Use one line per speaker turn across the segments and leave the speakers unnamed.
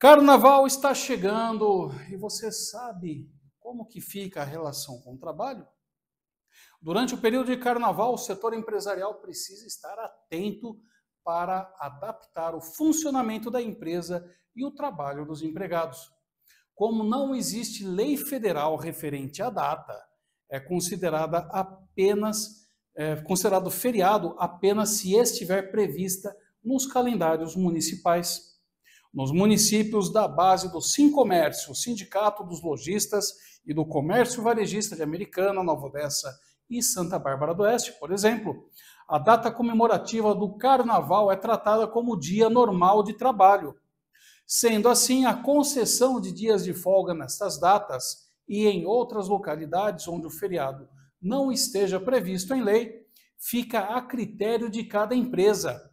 Carnaval está chegando e você sabe como que fica a relação com o trabalho? Durante o período de carnaval, o setor empresarial precisa estar atento para adaptar o funcionamento da empresa e o trabalho dos empregados. Como não existe lei federal referente à data, é considerado feriado apenas se estiver prevista nos calendários municipais. Nos municípios da base do Sincomércio, Sindicato dos Lojistas e do Comércio Varejista de Americana, Nova Odessa e Santa Bárbara do Oeste, por exemplo, a data comemorativa do Carnaval é tratada como dia normal de trabalho. Sendo assim, a concessão de dias de folga nestas datas e em outras localidades onde o feriado não esteja previsto em lei, fica a critério de cada empresa.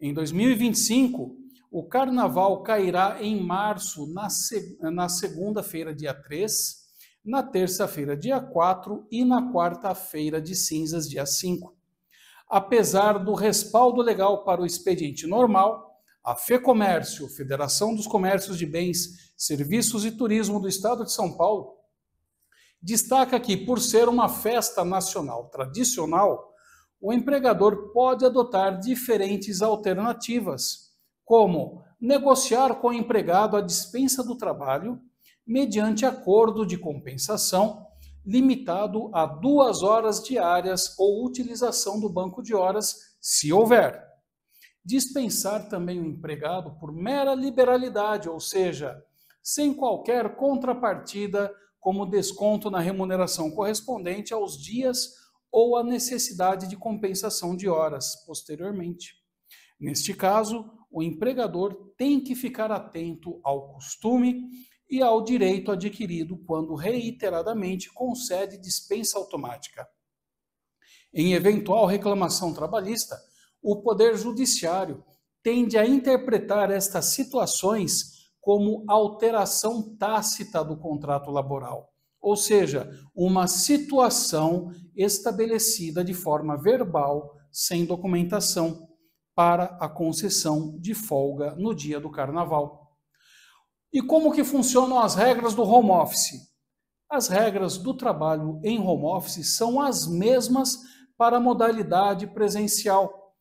Em 2025, o Carnaval cairá em março, na segunda-feira, dia 3, na terça-feira, dia 4 e na quarta-feira de cinzas, dia 5. Apesar do respaldo legal para o expediente normal, a FEComércio, Federação dos Comércios de Bens, Serviços e Turismo do Estado de São Paulo, destaca que, por ser uma festa nacional tradicional, o empregador pode adotar diferentes alternativas, como negociar com o empregado a dispensa do trabalho mediante acordo de compensação limitado a 2 horas diárias ou utilização do banco de horas, se houver. Dispensar também o empregado por mera liberalidade, ou seja, sem qualquer contrapartida, como desconto na remuneração correspondente aos dias ou a necessidade de compensação de horas posteriormente. Neste caso, o empregador tem que ficar atento ao costume e ao direito adquirido quando reiteradamente concede dispensa automática. Em eventual reclamação trabalhista, o Poder Judiciário tende a interpretar estas situações como alteração tácita do contrato laboral, ou seja, uma situação estabelecida de forma verbal, sem documentação, para a concessão de folga no dia do Carnaval. E como que funcionam as regras do home office? As regras do trabalho em home office são as mesmas para a modalidade presencial.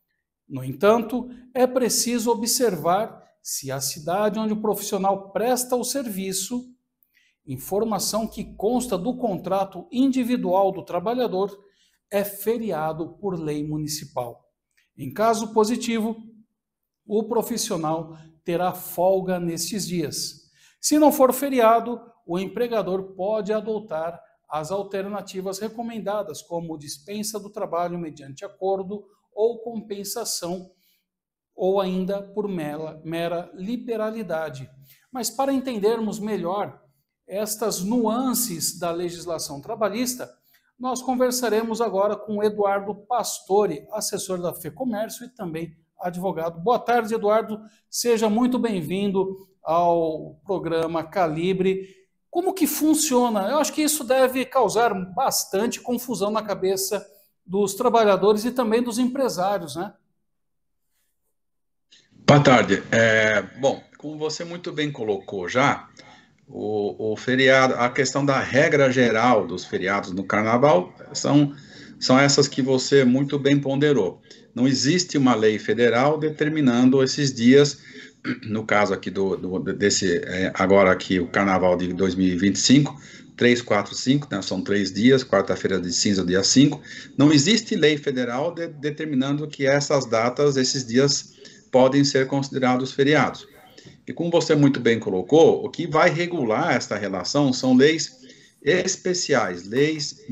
No entanto, é preciso observar se a cidade onde o profissional presta o serviço, informação que consta do contrato individual do trabalhador, é feriado por lei municipal. Em caso positivo, o profissional terá folga nestes dias. Se não for feriado, o empregador pode adotar as alternativas recomendadas, como dispensa do trabalho mediante acordo ou compensação, ou ainda por mera liberalidade. Mas para entendermos melhor estas nuances da legislação trabalhista, nós conversaremos agora com Eduardo Pastore, assessor da FEComércio e também advogado. Boa tarde, Eduardo. Seja muito bem-vindo ao programa Calibre. Como que funciona? Eu acho que isso deve causar bastante confusão na cabeça dos trabalhadores e também dos empresários, né?
Boa tarde. Bom, como você muito bem colocou já, o feriado, a questão da regra geral dos feriados no Carnaval são essas que você muito bem ponderou. Não existe uma lei federal determinando esses dias, no caso aqui agora aqui o Carnaval de 2025, 3, 4, 5, né, são 3 dias, quarta-feira de cinza, dia 5, não existe lei federal determinando que essas datas, esses dias, podem ser considerados feriados. E como você muito bem colocou, o que vai regular esta relação são leis especiais, leis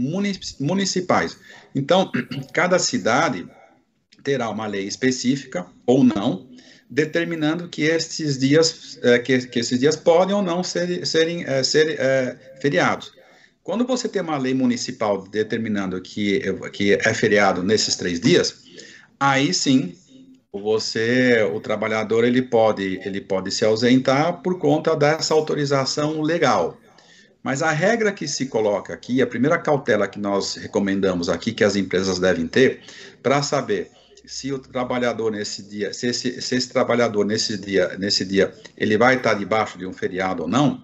municipais. Então, cada cidade terá uma lei específica, ou não, determinando que esses dias, esses dias podem ou não ser feriados. Quando você tem uma lei municipal determinando que é feriado nesses 3 dias, aí sim, o trabalhador ele pode se ausentar por conta dessa autorização legal. Mas a regra que se coloca aqui, a primeira cautela que nós recomendamos aqui, que as empresas devem ter, para saber se o trabalhador nesse dia, se esse trabalhador nesse dia, ele vai estar debaixo de um feriado ou não,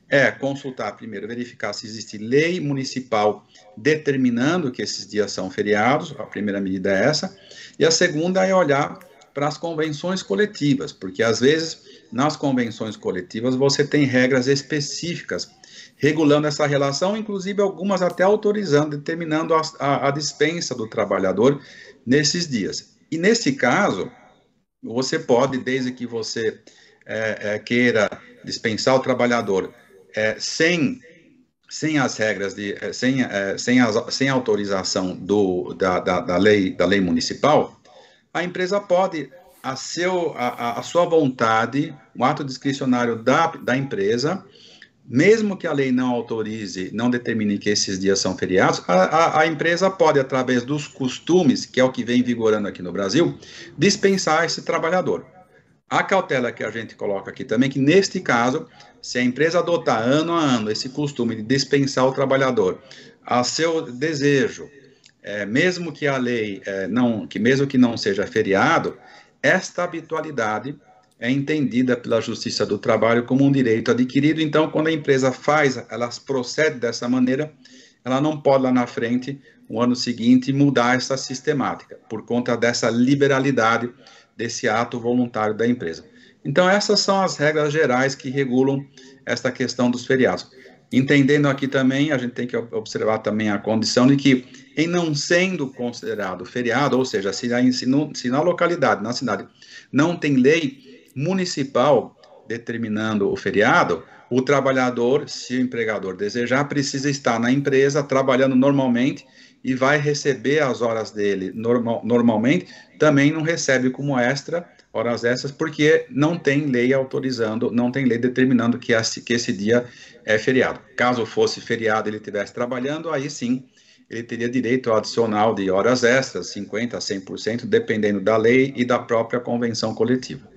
é consultar primeiro, verificar se existe lei municipal determinando que esses dias são feriados, a primeira medida é essa, e a segunda é olhar para as convenções coletivas, porque às vezes nas convenções coletivas você tem regras específicas regulando essa relação, inclusive algumas até autorizando, determinando a dispensa do trabalhador nesses dias. E nesse caso, você pode, desde que você queira dispensar o trabalhador sem as regras, sem autorização da lei municipal, a empresa pode, a sua vontade, um ato discricionário da empresa, mesmo que a lei não autorize, não determine que esses dias são feriados, a empresa pode, através dos costumes, que é o que vem vigorando aqui no Brasil, dispensar esse trabalhador. A cautela que a gente coloca aqui também, que neste caso, se a empresa adotar ano a ano esse costume de dispensar o trabalhador a seu desejo, mesmo que a lei, mesmo que não seja feriado, esta habitualidade é entendida pela Justiça do Trabalho como um direito adquirido. Então, quando a empresa ela procede dessa maneira, ela não pode lá na frente, no ano seguinte, mudar essa sistemática, por conta dessa liberalidade desse ato voluntário da empresa. Então, essas são as regras gerais que regulam esta questão dos feriados. Entendendo aqui também, a gente tem que observar também a condição de que, em não sendo considerado feriado, ou seja, se na localidade, na cidade, não tem lei municipal determinando o feriado, o trabalhador, se o empregador desejar, precisa estar na empresa trabalhando normalmente e vai receber as horas dele normalmente, também não recebe como extra horas extras, porque não tem lei autorizando, não tem lei determinando que esse dia é feriado. Caso fosse feriado e ele estivesse trabalhando, aí sim, ele teria direito ao adicional de horas extras, 50% a 100%, dependendo da lei e da própria convenção coletiva.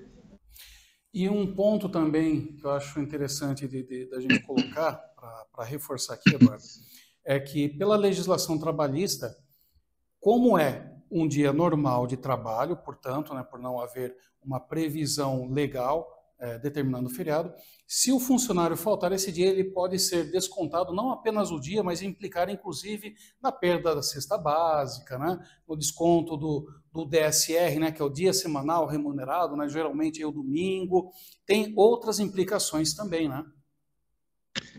E um ponto também que eu acho interessante da gente colocar, para reforçar aqui, Eduardo, é que pela legislação trabalhista, como é um dia normal de trabalho, portanto, né, por não haver uma previsão legal determinando o feriado, se o funcionário faltar esse dia, ele pode ser descontado não apenas o dia, mas implicar inclusive na perda da cesta básica, né, no desconto do DSR, né, que é o dia semanal remunerado, né, geralmente é o domingo, tem outras implicações também, né?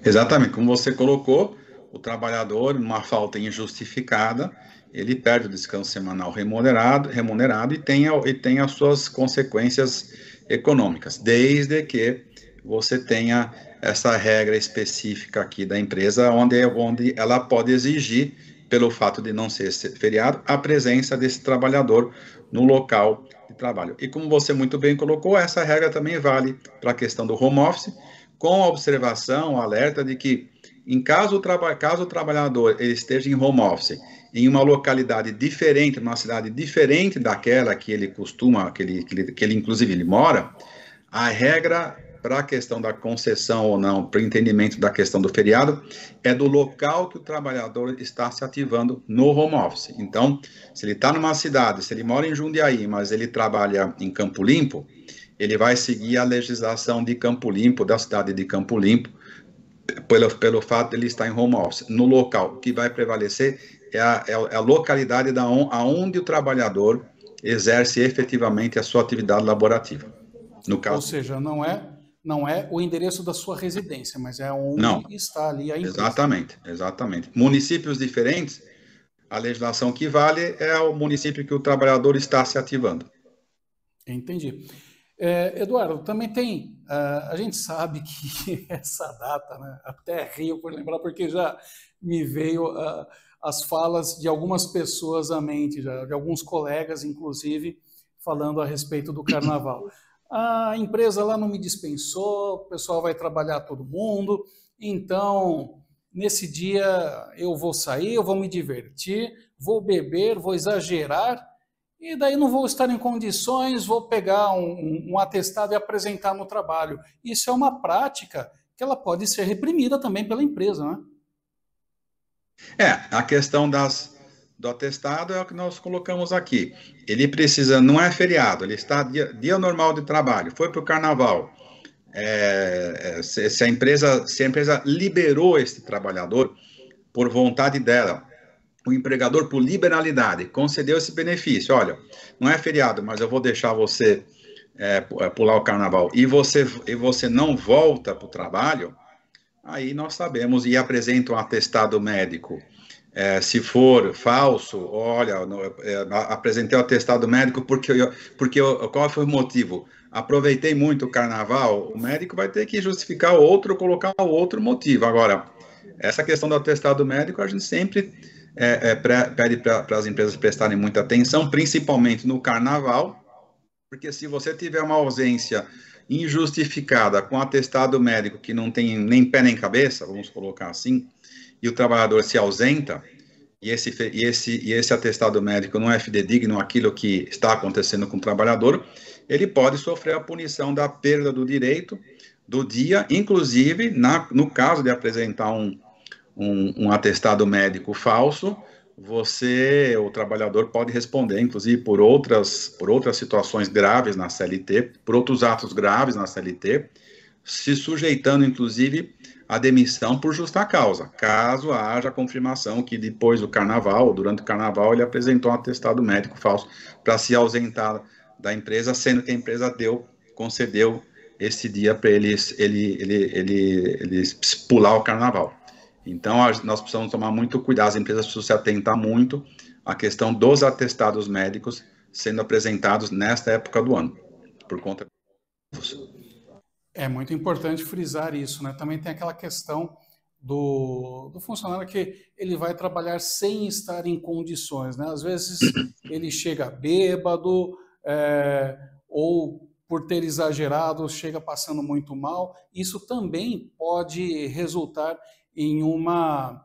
Exatamente, como você colocou, o trabalhador, numa falta injustificada, ele perde o descanso semanal remunerado e tem as suas consequências econômicas, desde que você tenha essa regra específica aqui da empresa, onde ela pode exigir, pelo fato de não ser feriado, a presença desse trabalhador no local de trabalho. E como você muito bem colocou, essa regra também vale para a questão do home office, com a observação, o alerta de que, caso o trabalhador ele esteja em home office, em uma localidade diferente, numa cidade diferente daquela que ele costuma, que ele inclusive ele mora, a regra para a questão da concessão ou não, para o entendimento da questão do feriado, é do local que o trabalhador está se ativando no home office. Então, se ele está numa cidade, se ele mora em Jundiaí, mas ele trabalha em Campo Limpo, ele vai seguir a legislação de Campo Limpo, da cidade de Campo Limpo, pelo fato de ele estar em home office. No local, o que vai prevalecer é a localidade aonde o trabalhador exerce efetivamente a sua atividade laborativa. No caso,
ou seja, não é o endereço da sua residência, mas é onde está ali a empresa.
Exatamente. Municípios diferentes, a legislação que vale é o município que o trabalhador está se ativando.
Entendi. Eduardo, também tem, a gente sabe que essa data, né, até rio por lembrar, porque já me veio as falas de algumas pessoas à mente, já, de alguns colegas, inclusive, falando a respeito do carnaval. A empresa lá não me dispensou, o pessoal vai trabalhar todo mundo, então, nesse dia eu vou sair, eu vou me divertir, vou beber, vou exagerar, e daí não vou estar em condições, vou pegar um atestado e apresentar no trabalho. Isso é uma prática que ela pode ser reprimida também pela empresa, né?
A questão das do atestado é o que nós colocamos aqui. Ele precisa, não é feriado, ele está dia normal de trabalho, foi para o carnaval. Se a empresa liberou esse trabalhador por vontade dela, o empregador, por liberalidade, concedeu esse benefício. Olha, não é feriado, mas eu vou deixar você pular o carnaval, e você não volta para o trabalho, aí nós sabemos e apresenta um atestado médico. Se for falso, olha, apresentei o atestado médico porque qual foi o motivo? Aproveitei muito o carnaval, o médico vai ter que justificar colocar outro motivo. Agora, essa questão do atestado médico, a gente sempre pede para as empresas prestarem muita atenção, principalmente no carnaval, porque se você tiver uma ausência injustificada com atestado médico que não tem nem pé nem cabeça, vamos colocar assim, e o trabalhador se ausenta, e esse atestado médico não é fidedigno àquilo que está acontecendo com o trabalhador, ele pode sofrer a punição da perda do direito do dia, inclusive, no caso de apresentar um atestado médico falso, o trabalhador pode responder, inclusive, por outras situações graves na CLT, por outros atos graves na CLT, se sujeitando, inclusive, à demissão por justa causa, caso haja confirmação que depois do carnaval, durante o carnaval, ele apresentou um atestado médico falso para se ausentar da empresa, sendo que a empresa concedeu esse dia para ele pular o carnaval. Então, nós precisamos tomar muito cuidado, as empresas precisam se atentar muito à questão dos atestados médicos sendo apresentados nesta época do ano, por conta disso.
É muito importante frisar isso, né? Também tem aquela questão do funcionário que ele vai trabalhar sem estar em condições, né? Às vezes ele chega bêbado, ou por ter exagerado, chega passando muito mal. Isso também pode resultar em uma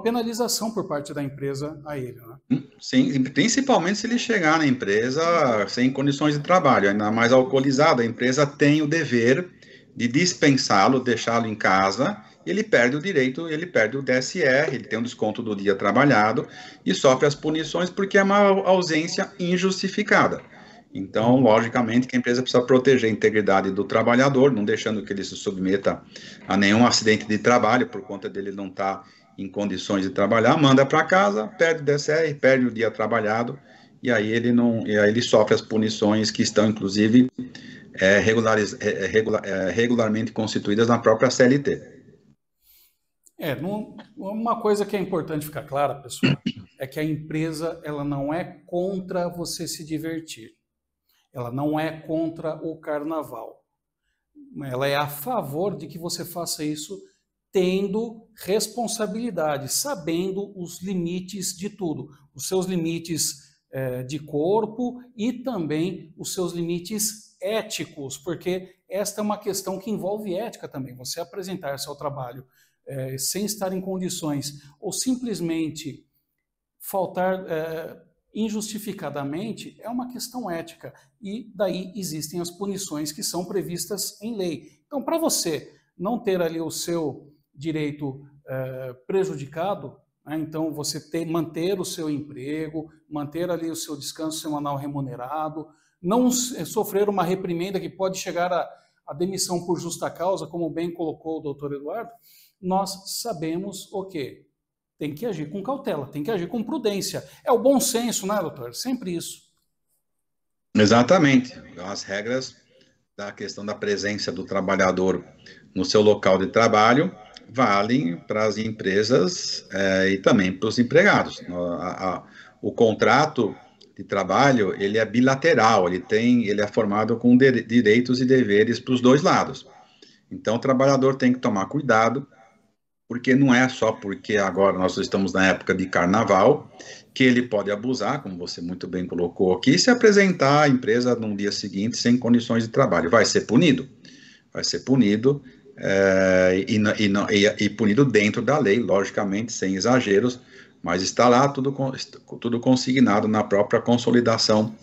penalização por parte da empresa a ele, né?
Sim, principalmente se ele chegar na empresa sem condições de trabalho, ainda mais alcoolizado, a empresa tem o dever de dispensá-lo, deixá-lo em casa, ele perde o direito, ele perde o DSR, ele tem um desconto do dia trabalhado e sofre as punições porque é uma ausência injustificada. Então, logicamente, que a empresa precisa proteger a integridade do trabalhador, não deixando que ele se submeta a nenhum acidente de trabalho, por conta dele não estar em condições de trabalhar, manda para casa, perde o DSR, perde o dia trabalhado, e aí ele sofre as punições que estão, inclusive, regularmente constituídas na própria CLT.
Uma coisa que é importante ficar clara, pessoal, é que a empresa ela não é contra você se divertir. Ela não é contra o carnaval. Ela é a favor de que você faça isso tendo responsabilidade, sabendo os limites de tudo. Os seus limites de corpo e também os seus limites éticos, porque esta é uma questão que envolve ética também. Você apresentar seu trabalho sem estar em condições ou simplesmente faltar injustificadamente é uma questão ética e daí existem as punições que são previstas em lei. Então, para você não ter ali o seu direito prejudicado, né, então você manter o seu emprego, manter ali o seu descanso semanal remunerado, não sofrer uma reprimenda que pode chegar à demissão por justa causa, como bem colocou o doutor Eduardo, nós sabemos o quê? Tem que agir com cautela, tem que agir com prudência. É o bom senso, né, doutor? Sempre isso.
Exatamente. As regras da questão da presença do trabalhador no seu local de trabalho valem para as empresas e também para os empregados. O contrato de trabalho, ele é bilateral, ele é formado com direitos e deveres para os dois lados. Então, o trabalhador tem que tomar cuidado, porque não é só porque agora nós estamos na época de carnaval que ele pode abusar, como você muito bem colocou aqui, e se apresentar à empresa no dia seguinte sem condições de trabalho. Vai ser punido e punido dentro da lei, logicamente, sem exageros, mas está lá tudo consignado na própria consolidação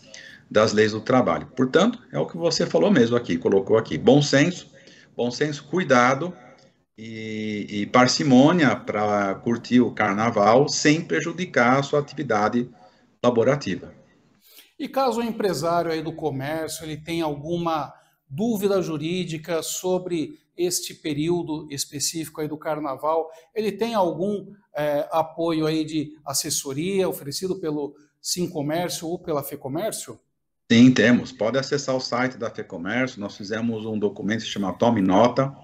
das leis do trabalho. Portanto, é o que você falou mesmo aqui, colocou aqui, bom senso, cuidado, e parcimônia para curtir o carnaval sem prejudicar a sua atividade laborativa.
E caso o empresário aí do comércio ele tenha alguma dúvida jurídica sobre este período específico aí do carnaval, ele tem algum apoio aí de assessoria oferecido pelo Sincomércio ou pela FEComércio?
Sim, temos. Pode acessar o site da FEComércio. Nós fizemos um documento que se chama Tome Nota,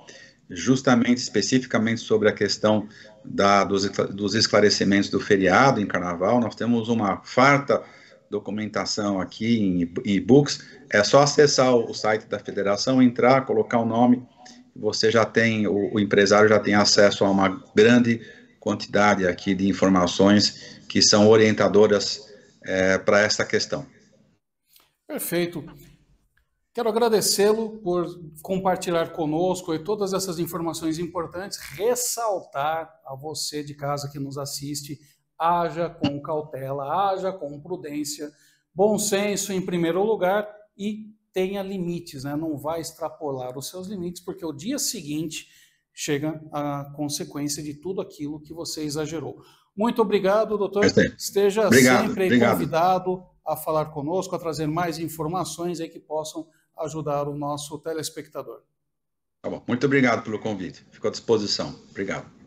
justamente, especificamente sobre a questão dos esclarecimentos do feriado em carnaval. Nós temos uma farta documentação aqui em e-books. É só acessar o site da federação, entrar, colocar o nome, você já tem, o empresário já tem acesso a uma grande quantidade aqui de informações que são orientadoras para essa questão.
Perfeito. Quero agradecê-lo por compartilhar conosco todas essas informações importantes, ressaltar a você de casa que nos assiste, haja com cautela, haja com prudência, bom senso em primeiro lugar e tenha limites, né? Não vai extrapolar os seus limites, porque o dia seguinte chega a consequência de tudo aquilo que você exagerou. Muito obrigado, doutor. Esteja sempre convidado a falar conosco, a trazer mais informações aí que possam ajudar o nosso telespectador.
Tá bom. Muito obrigado pelo convite. Fico à disposição. Obrigado.